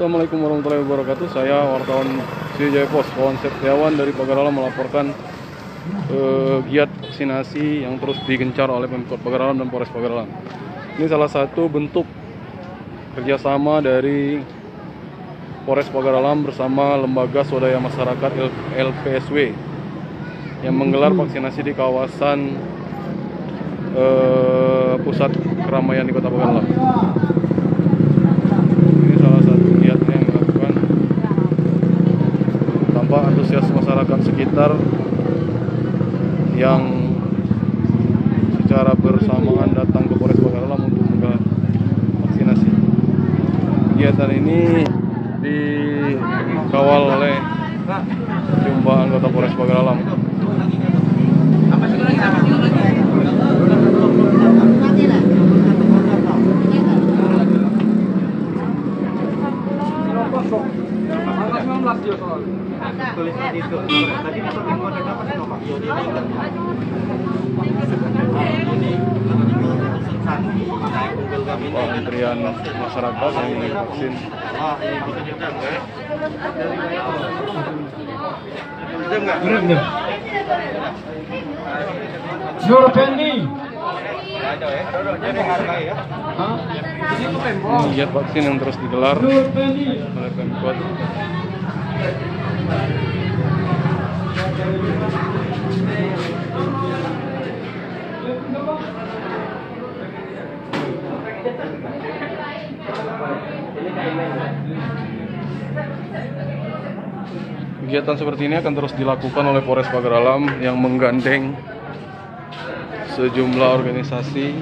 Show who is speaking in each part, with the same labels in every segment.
Speaker 1: Assalamualaikum warahmatullahi wabarakatuh. Saya wartawan Sriwijaya Pos, Wawan Septiawan dari Pagar Alam melaporkan giat vaksinasi yang terus digencar oleh Pemkot Pagar Alam dan Polres Pagar Alam. Ini salah satu bentuk kerjasama dari Polres Pagar Alam bersama Lembaga Swadaya Masyarakat LPSW yang menggelar vaksinasi di kawasan pusat keramaian di Kota Pagar Alam. Ini salah satu giatnya yang dilakukan. Tampak antusias masyarakat sekitar yang secara bersamaan datang ke Polres Pagar Alam untuk menggelar vaksinasi. Kegiatan ini dikawal oleh sejumlah anggota Polres Pagar Alam. Antrian masyarakat yang ingin vaksin.
Speaker 2: Nur Fendi.
Speaker 1: Giat vaksin yang terus digelar oleh Pemkot. Kegiatan seperti ini akan terus dilakukan oleh Polres Pagar Alam yang menggandeng sejumlah organisasi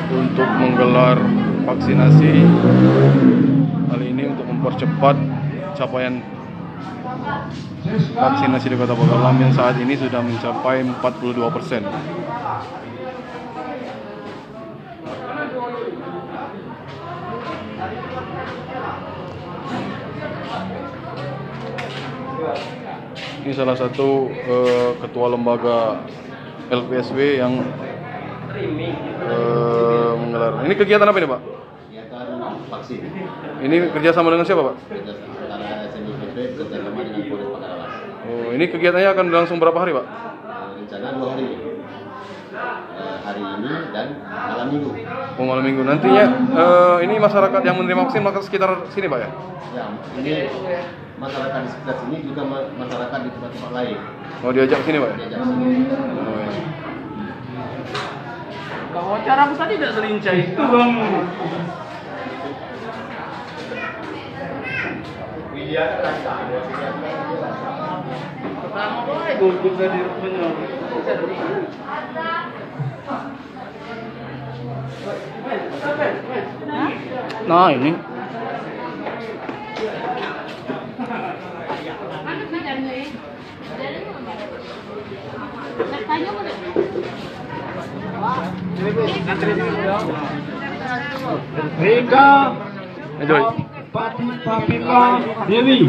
Speaker 1: untuk menggelar vaksinasi. Hal ini untuk mempercepat capaian vaksinasi di Kota Pagar Alam yang saat ini sudah mencapai 42%. Ini salah satu ketua lembaga LPSW yang menggelar. Ini kegiatan apa ini, Pak?
Speaker 3: Kegiatan vaksin.
Speaker 1: Ini kerjasama dengan siapa, Pak?
Speaker 3: Kerjasama antara SNIPP bekerjasama dengan Polres Pagar Alam.
Speaker 1: Oh, ini kegiatannya akan berlangsung berapa hari, Pak?
Speaker 3: Rencana 2 hari. Hari ini dan malam minggu.
Speaker 1: Oh, malam minggu. Nantinya ini masyarakat yang menerima vaksin maka sekitar sini, Pak ya?
Speaker 3: Ya, ini masyarakat di sekitar sini juga masyarakat di tempat-tempat lain.
Speaker 1: Oh, diajak sini, Pak ya?
Speaker 3: Diajak sini.
Speaker 1: Oh, ya.
Speaker 2: Bahwa cara tadi tidak selincah itu, Bang. Pertama kali gugur tadi rupanya.
Speaker 1: Nah, ini
Speaker 2: Rika
Speaker 1: Joy.
Speaker 2: Papika Dewi.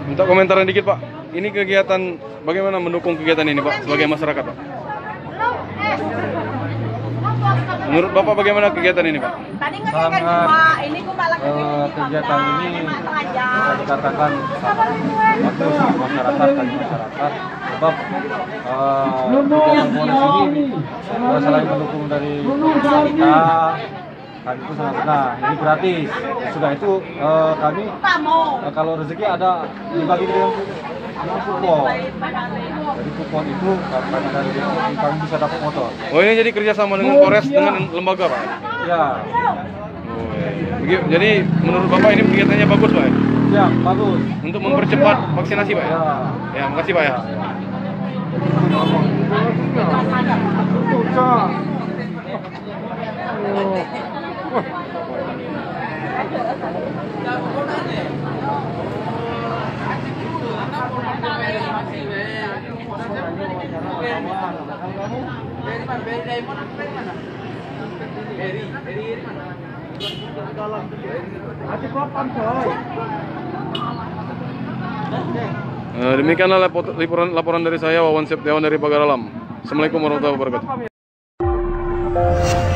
Speaker 1: Minta komentaran dikit, Pak. Ini kegiatan, bagaimana mendukung kegiatan ini, Pak, sebagai masyarakat, Pak? Menurut Bapak bagaimana kegiatan ini, Pak?
Speaker 4: Sangat
Speaker 5: kegiatan ini bisa dikatakan bagus masyarakat bagi masyarakat sebab kegiatan polisi ini selain mendukung dari kita kan itu sangat benar, ini gratis. Sudah itu kami kalau rezeki ada dibagi dengan kupon. Jadi kupon itu kami bisa dapat motor.
Speaker 1: Oh, ini jadi kerjasama dengan Polres dengan lembaga, Pak?
Speaker 5: Ya.
Speaker 1: Oh, ya. Jadi menurut Bapak ini kegiatannya bagus, Pak?
Speaker 5: Ya, bagus.
Speaker 1: Untuk mempercepat vaksinasi, Pak?
Speaker 5: Ya.
Speaker 1: Ya, makasih, Pak ya.
Speaker 2: Hati papan coy.
Speaker 1: Demikianlah laporan dari saya, Wawan Septiawan dari Pagar Alam. Assalamualaikum warahmatullahi wabarakatuh.